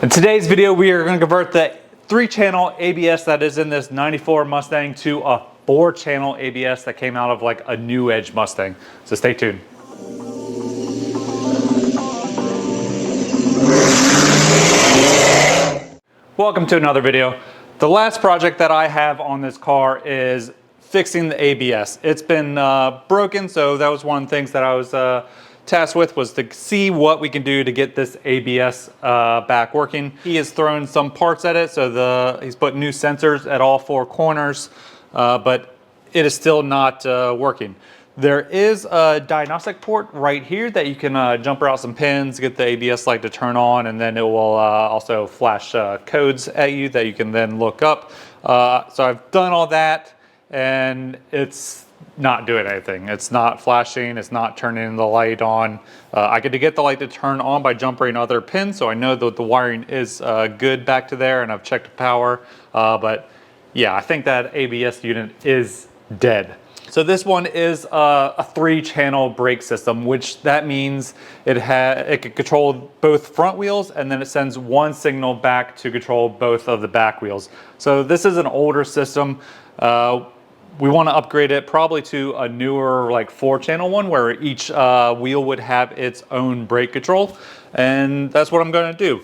In today's video, we are going to convert the 3-channel ABS that is in this 94 Mustang to a 4-channel ABS that came out of like a new edge Mustang. So stay tuned. Welcome to another video. The last project that I have on this car is fixing the ABS. It's been broken, so that was one of the things that I was tasked with, was to see what we can do to get this ABS back working. He has thrown some parts at it, so he's put new sensors at all 4 corners, but it is still not working. There is a diagnostic port right here that you can jumper out some pins, get the ABS light to turn on, and then it will also flash codes at you that you can then look up. So I've done all that, and it's not doing anything. It's not flashing, it's not turning the light on. I get to get the light to turn on by jumpering other pins, so I know that the wiring is good back to there, and I've checked the power, but yeah, I think that ABS unit is dead. So this one is a 3-channel brake system, which that means it can control both front wheels, and then it sends one signal back to control both of the back wheels. So this is an older system. We want to upgrade it probably to a newer like 4-channel one where each wheel would have its own brake control, and that's what I'm going to do.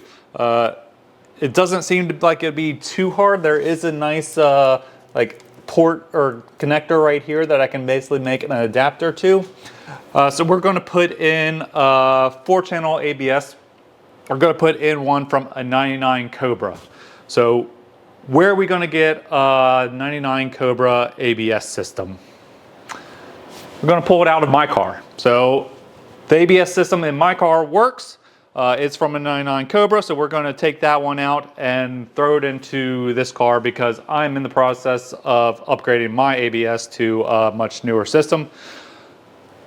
It doesn't seem like it'd be too hard. There is a nice like port or connector right here that I can basically make an adapter to. So we're going to put in a 4-channel ABS. We're going to put in one from a 99 Cobra. So where are we going to get a 99 Cobra ABS system? We're going to pull it out of my car. So the ABS system in my car works. It's from a 99 Cobra, so we're going to take that one out and throw it into this car because I'm in the process of upgrading my ABS to a much newer system.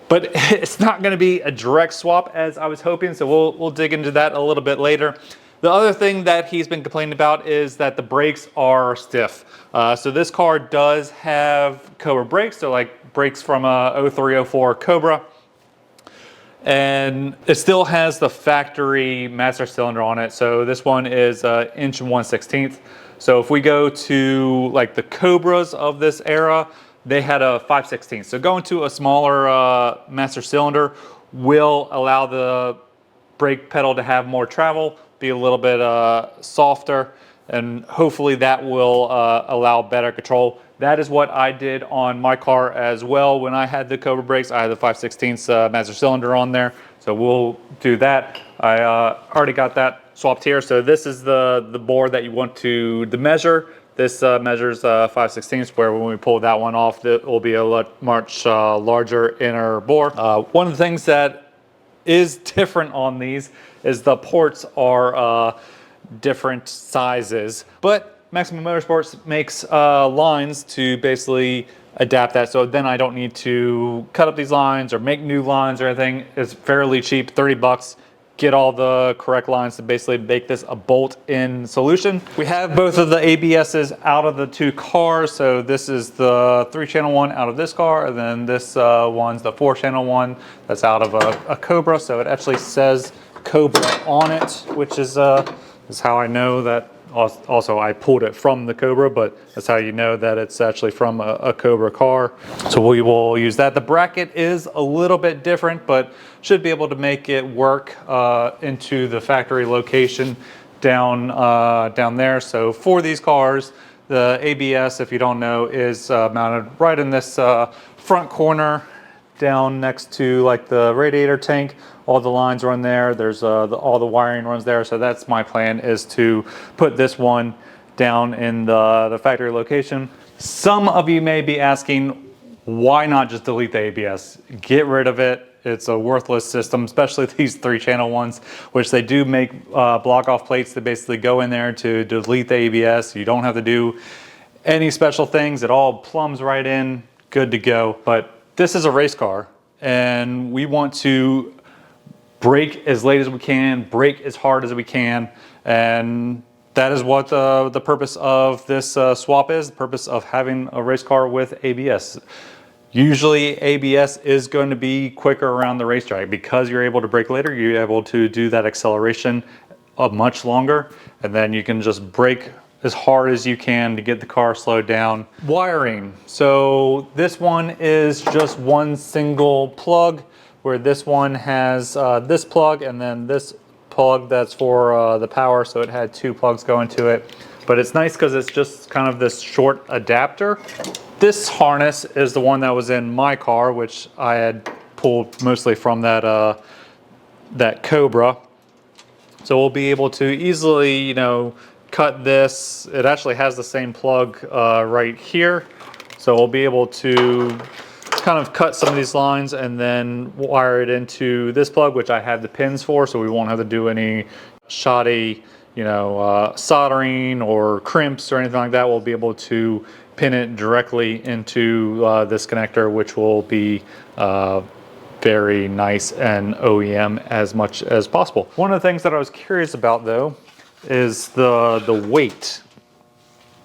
But it's not going to be a direct swap as I was hoping, so we'll dig into that a little bit later. The other thing that he's been complaining about is that the brakes are stiff. So this car does have Cobra brakes, so like brakes from a 0304 Cobra. And it still has the factory master cylinder on it. So this one is 1 1/16". So if we go to like the Cobras of this era, they had a 5/16". So going to a smaller master cylinder will allow the brake pedal to have more travel, be a little bit softer, and hopefully that will allow better control. That is what I did on my car as well. When I had the Cobra brakes, I had the 5/16 master cylinder on there. So we'll do that. I already got that swapped here. So this is the bore that you want to measure. This measures 5/16, where when we pull that one off, it will be a much larger inner bore. One of the things that is different on these is the ports are different sizes, but Maximum Motorsports makes lines to basically adapt that, so then I don't need to cut up these lines or make new lines or anything. It's fairly cheap, 30 bucks. Get all the correct lines to basically make this a bolt-in solution. We have both of the ABSs out of the 2 cars, so this is the 3-channel one out of this car, and then this one's the 4-channel one that's out of a Cobra. So it actually says Cobra on it, which is how I know that. Also, I pulled it from the Cobra, but that's how you know that it's actually from a Cobra car. So we will use that. The bracket is a little bit different, but should be able to make it work into the factory location down there. So for these cars, the ABS, if you don't know, is mounted right in this front corner, down next to like the radiator tank. All the lines run there. There's all the wiring runs there. So that's my plan, is to put this one down in the factory location. Some of you may be asking, why not just delete the ABS? Get rid of it. It's a worthless system, especially these 3-channel ones, which they do make block off plates that basically go in there to delete the ABS. You don't have to do any special things. It all plumbs right in, good to go. But this is a race car, and we want to brake as late as we can, brake as hard as we can, and that is what the purpose of this swap is, the purpose of having a race car with ABS. Usually ABS is going to be quicker around the racetrack because you're able to brake later, you're able to do that acceleration much longer, and then you can just brake as hard as you can to get the car slowed down. Wiring. So this one is just one single plug, where this one has this plug and then this plug that's for the power, so it had two plugs going to it. But it's nice because it's just kind of this short adapter. This harness is the one that was in my car, which I had pulled mostly from that that Cobra. So we'll be able to easily, you know, cut this. It actually has the same plug right here. So we'll be able to kind of cut some of these lines and then wire it into this plug, which I have the pins for, so we won't have to do any shoddy, you know, soldering or crimps or anything like that. We'll be able to pin it directly into this connector, which will be very nice and OEM as much as possible. One of the things that I was curious about though is the weight.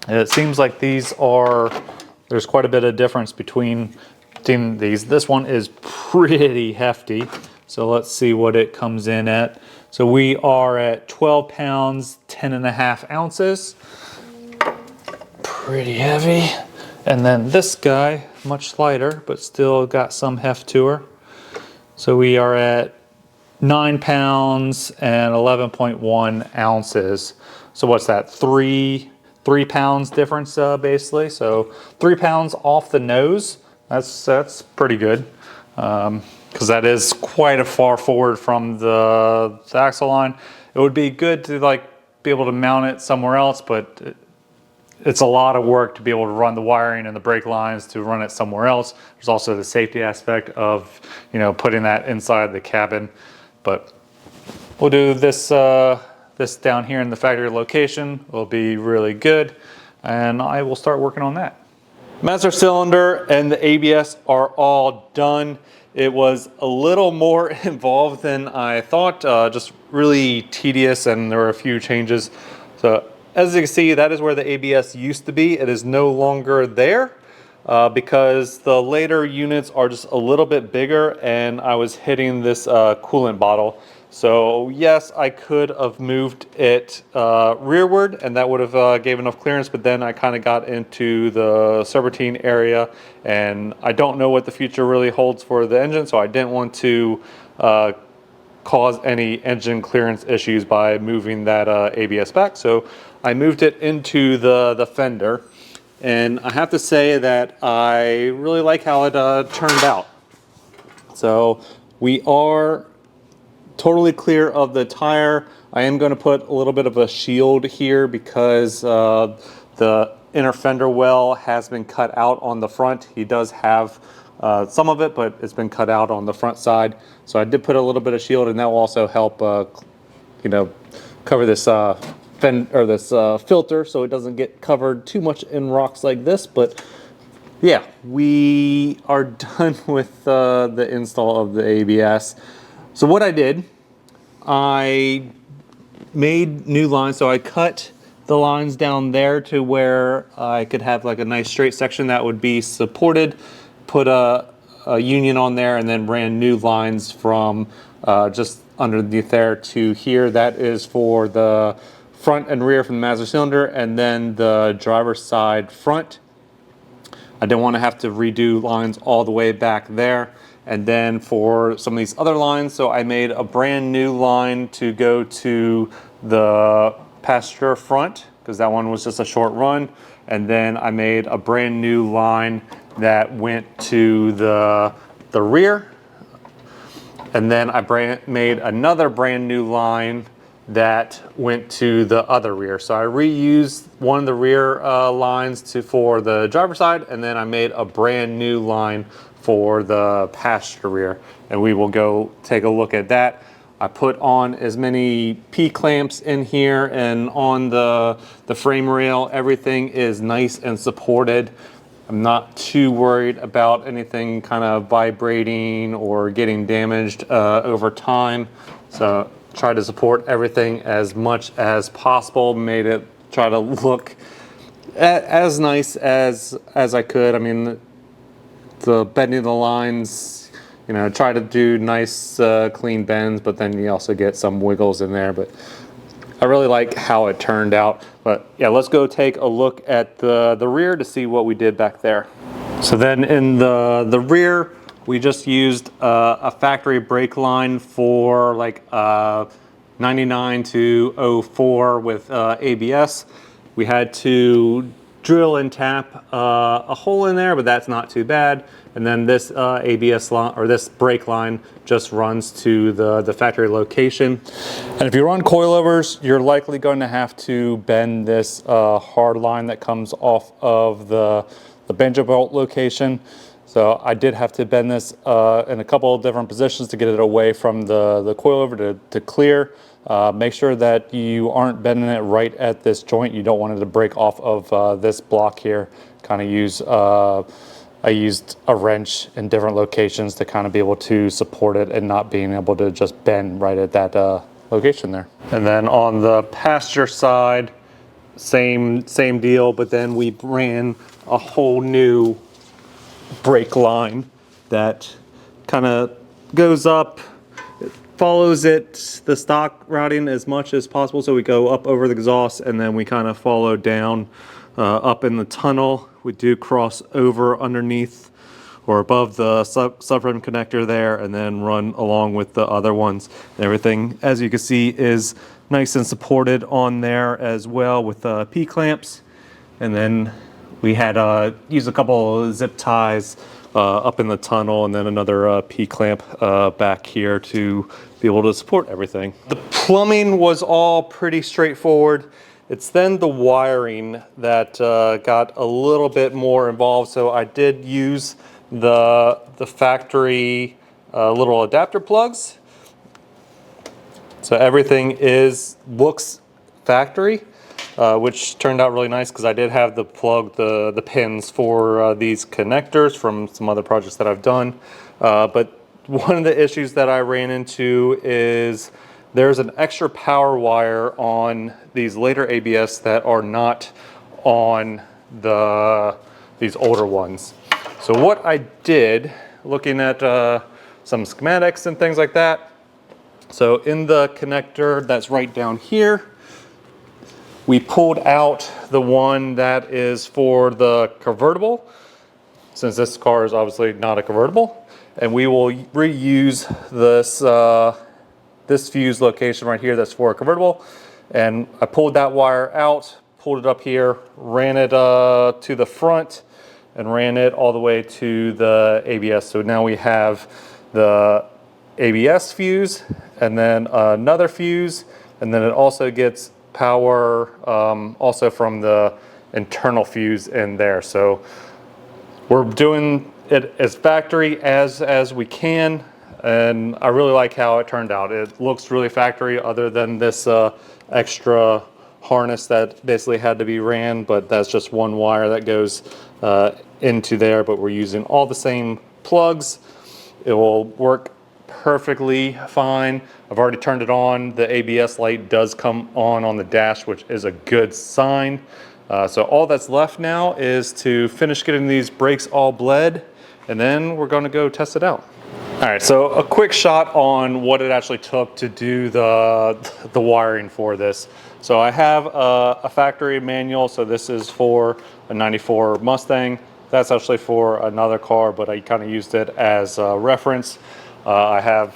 It seems like there's quite a bit of difference between these. This one is pretty hefty, so let's see what it comes in at. So we are at 12 pounds, 10.5 ounces. Pretty heavy. And then this guy, much lighter, but still got some heft to her. So we are at 9 pounds and 11.1 ounces. So what's that, 3 pounds difference basically? So 3 pounds off the nose. That's pretty good, because that is quite a far forward from the axle line. It would be good to like be able to mount it somewhere else, but it's a lot of work to be able to run the wiring and the brake lines to run it somewhere else. There's also the safety aspect of, you know, putting that inside the cabin. But we'll do this this down here in the factory location. Will be really good, and I will start working on that. Master cylinder and the ABS are all done. It was a little more involved than I thought, just really tedious, and there were a few changes. So as you can see, that is where the ABS used to be. It is no longer there because the later units are just a little bit bigger, and I was hitting this coolant bottle. So yes, I could have moved it rearward, and that would have gave enough clearance, but then I kind of got into the serpentine area, and I don't know what the future really holds for the engine, so I didn't want to cause any engine clearance issues by moving that ABS back. So I moved it into the fender, and I have to say that I really like how it turned out. So we are totally clear of the tire. I am going to put a little bit of a shield here because the inner fender well has been cut out on the front. He does have some of it, but it's been cut out on the front side. So I did put a little bit of shield, and that will also help, you know, cover this filter so it doesn't get covered too much in rocks like this. But yeah, we are done with the install of the ABS. So what I did, I made new lines. So I cut the lines down there to where I could have like a nice straight section that would be supported, put a union on there, and then ran new lines from just underneath there to here. That is for the front and rear from the master cylinder, and then the driver's side front. I didn't want to have to redo lines all the way back there. And then for some of these other lines, so I made a brand new line to go to the passenger front, because that one was just a short run. And then I made a brand new line that went to the rear. And then I made another brand new line that went to the other rear. So I reused one of the rear lines for the driver's side, and then I made a brand new line for the passenger rear, and we will go take a look at that. I put on as many P-clamps in here, and on the frame rail, everything is nice and supported. I'm not too worried about anything kind of vibrating or getting damaged over time. So try to support everything as much as possible, made it try to look as nice as I could. I mean, the bending of the lines, you know, try to do nice clean bends, but then you also get some wiggles in there. But I really like how it turned out. But yeah, let's go take a look at the rear to see what we did back there. So then in the rear, we just used a factory brake line for like 99 to 04 with ABS. We had to drill and tap a hole in there, but that's not too bad. And then this ABS line, or this brake line, just runs to the factory location. And if you run coilovers, you're likely going to have to bend this hard line that comes off of the banjo bolt location. So I did have to bend this in a couple of different positions to get it away from the coilover to clear. Make sure that you aren't bending it right at this joint. You don't want it to break off of this block here. Kind of use, I used a wrench in different locations to kind of be able to support it and not being able to just bend right at that location there. And then on the passenger side, same deal, but then we ran a whole new brake line that kind of goes up, it follows the stock routing as much as possible. So we go up over the exhaust and then we kind of follow down up in the tunnel. We do cross over underneath or above the subframe connector there and then run along with the other ones. And everything, as you can see, is nice and supported on there as well with P-clamps. And then we had used a couple of zip ties up in the tunnel and then another P-clamp back here to be able to support everything. The plumbing was all pretty straightforward. It's then the wiring that got a little bit more involved. So I did use the factory little adapter plugs. So everything looks factory. Which turned out really nice because I did have to plug the pins for these connectors from some other projects that I've done. But one of the issues that I ran into is there's an extra power wire on these later ABS that are not on these older ones. So what I did, looking at some schematics and things like that, so in the connector that's right down here, we pulled out the one that is for the convertible, since this car is obviously not a convertible, and we will reuse this fuse location right here that's for a convertible. And I pulled that wire out, pulled it up here, ran it to the front, and ran it all the way to the ABS. So now we have the ABS fuse, and then another fuse, and then it also gets power also from the internal fuse in there. So we're doing it as factory as we can, and I really like how it turned out. It looks really factory other than this extra harness that basically had to be ran, but that's just one wire that goes into there, but we're using all the same plugs. It will work perfectly fine. I've already turned it on. The ABS light does come on the dash, which is a good sign. So all that's left now is to finish getting these brakes all bled, and then we're going to go test it out. All right, so a quick shot on what it actually took to do the wiring for this. So I have a factory manual. So this is for a 94 Mustang. That's actually for another car, but I kind of used it as a reference. I have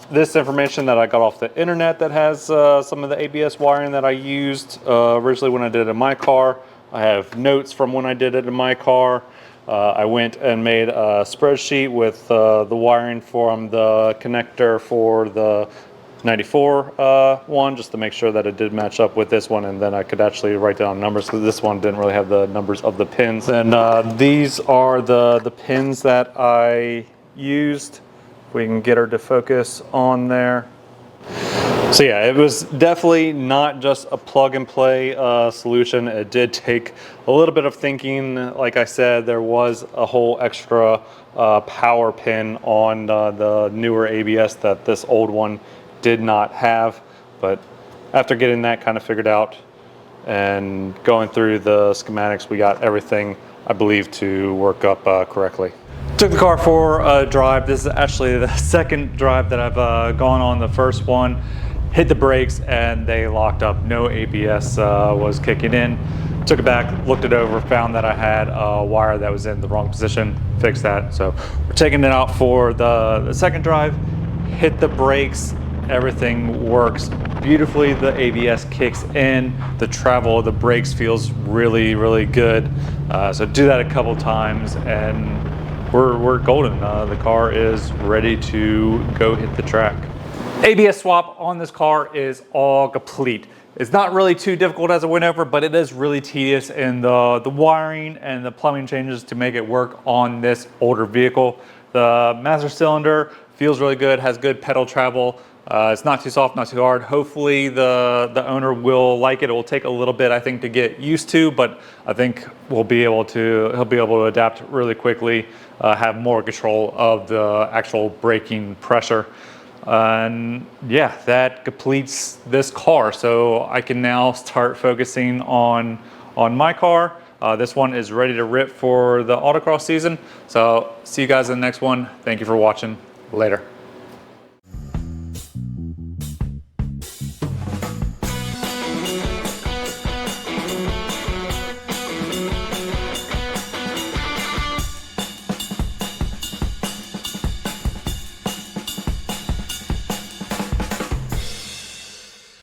this information that I got off the internet that has some of the ABS wiring that I used originally when I did it in my car. I have notes from when I did it in my car. I went and made a spreadsheet with the wiring from the connector for the 94 one, just to make sure that it did match up with this one, and then I could actually write down numbers because this one didn't really have the numbers of the pins. And these are the pins that I used. If we can get her to focus on there. So yeah, it was definitely not just a plug and play solution. It did take a little bit of thinking. Like I said, there was a whole extra power pin on the newer ABS that this old one did not have. But after getting that kind of figured out and going through the schematics, we got everything, I believe, to work up correctly. Took the car for a drive. This is actually the second drive that I've gone on. The first one, hit the brakes and they locked up. No ABS was kicking in. Took it back, looked it over, found that I had a wire that was in the wrong position, fixed that. So we're taking it out for the second drive, hit the brakes, everything works beautifully. The ABS kicks in, the travel of the brakes feels really, really good. So do that a couple times and we're golden. The car is ready to go hit the track. ABS swap on this car is all complete. It's not really too difficult as a went over, but it is really tedious in the wiring and the plumbing changes to make it work on this older vehicle. The master cylinder feels really good, has good pedal travel. It's not too soft, not too hard. Hopefully the owner will like it. It will take a little bit, I think, to get used to, but I think he'll be able to adapt really quickly, have more control of the actual braking pressure. And yeah, that completes this car. So I can now start focusing on my car. This one is ready to rip for the autocross season. So see you guys in the next one. Thank you for watching. Later.